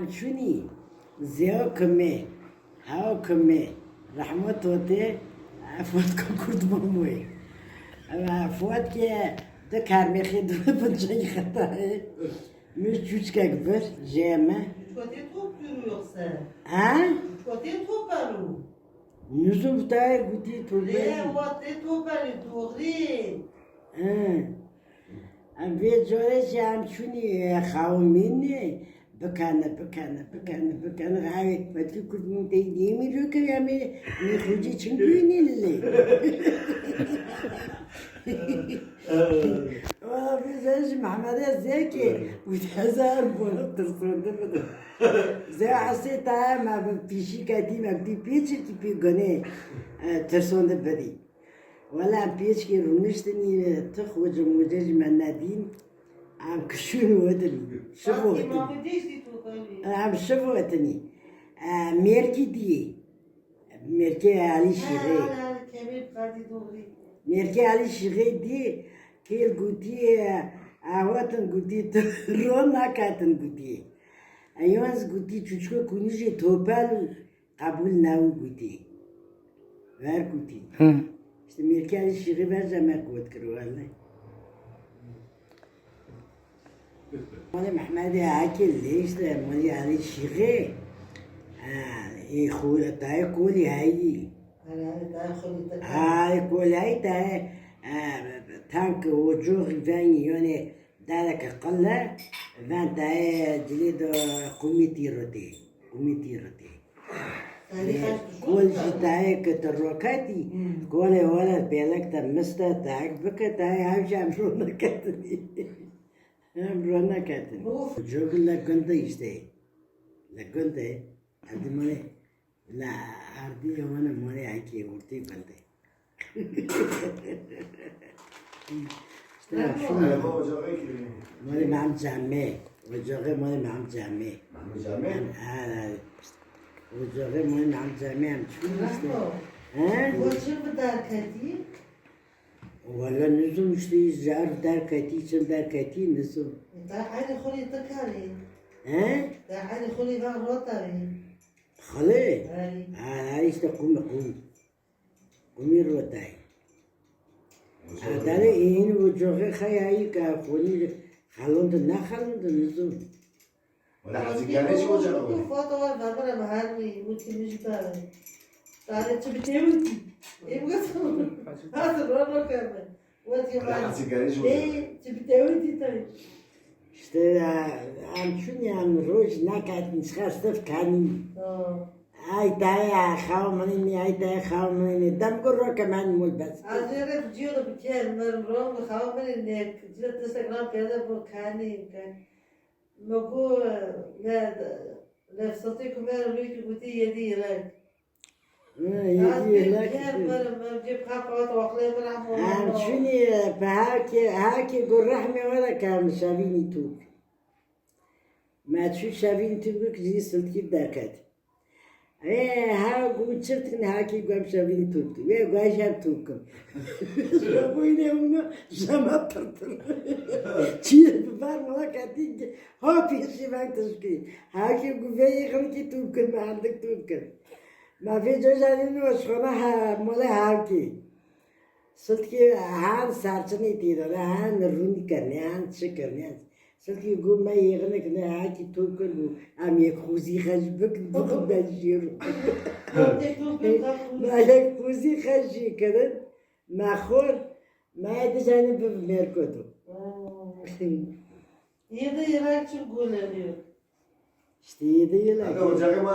همچونی زیاد کمه ها کمه رحمت ہوتے افواد کو کرد باموی افواد که ده کرمیخی دو بنجایی خطا ہے میش چوچکه گبر جیمه Çikolatayı topluyor yoksa. ها؟ Çikolatayı toplarım. نزو بتای گوتی تو Ne çikolatayı toplarım doğru. ام وی جوره چه همچونی خواهمینه بکنه غاوی بطی کدوم دیمی رو که یمی میخوجی چنگوینی لی والا بیزنش محمد زیکی بود هزار بولو ترسونده بده زی حسی تای ما پیشی کتی ما بتی پیچی تی پی گنه ترسونده بدی ولی ام پیچ که رونشتنی تخ و جموجه من ندین ام کشون ودنی شبو ودنی İmamı değişti toplarım. ام شبو ودنی مرکی دیه مرکی علی شیره Kemir kadi doğru. مرکی علی شیره دی که گوتی آواتن گوتی تو رو نکاتن گوتی ایوانز گوتی چوچکو کنیجی توپل قبول نو گوتی ور گوتی İşte Mirke Ali Şirin vereceğim kuvvet kırıyorlar. Mali Mehmedi Akilli işte Mali Ali Şirin تای کولی هایی های کولی هایی تای تانک وجوه فانی یعنی دارک قله فان تای جلید قومیتی روتی كل جتاي كتروكاتي كل ولد بيلك تمستا تاك بك تاي هاوش عمرونا كاتني عمرونا كاتني جوكل لا كنت يشتي لا كنت عندي مالي لا عردي وانا مالي عكي ورتي كنت مالي معم جامع وجوغي مالي معم جامع وجوغي مالي معم جامع شو ها؟ Boşun mu darkati? ولا نزوم شتي جار دركتي شن دركتي نزوم Da aynı خلی تکاری. ها؟ Da aynı خلی var rotari. خلي Hani. هاي قومي روتاي هذا إين وجوغي خي هاي كافوني خلوند نزوم ولا حزيقانه شو وجهه Bu foto var babana mahalli mutkimiş tane. Tane çibitevdi. İmgasın. Hazır rolo kame. What you ولا want? حزيقانه شو وجهه çibitevdi tane. İşte amçuni am roş nakatın çıkartıp kanım ay daya xavmani ay daya xavmani dam gurro keman mul bas Azere diyordu bir kere benim rom xavmani ne? Cilet Instagram pede bu kani kan. Mogu lefsati kumer lüki buti yedi yelek. yedi lak amçuni haki gurrahmi wala kam shavini tu ما تشو شافين تبوك زي سلتكي داكات ها قوم شرتكن هاكي قوم شافين توبتو ويا قوي شاب توبكم شابويني ونا جامع ترتر تشير ببار ملاكاتي ها بيشي بانك تشكي هاكي قوي يخلكي توبكن ما عندك توبكن ما في جوجانين وشخونا مولا هاكي سلتكي هان سارچني تيرا هان روني كرني هان شكرني سلكي يقول ما يغنك أنا هاكي توكل وعم يخوزي خشبك بقى بجيرو ما يخوزي خشي كده ما خور ما يدش أنا بميركوتو Yedi yelek çok güleniyor. İşte yedi yıl. هذا وجهه ما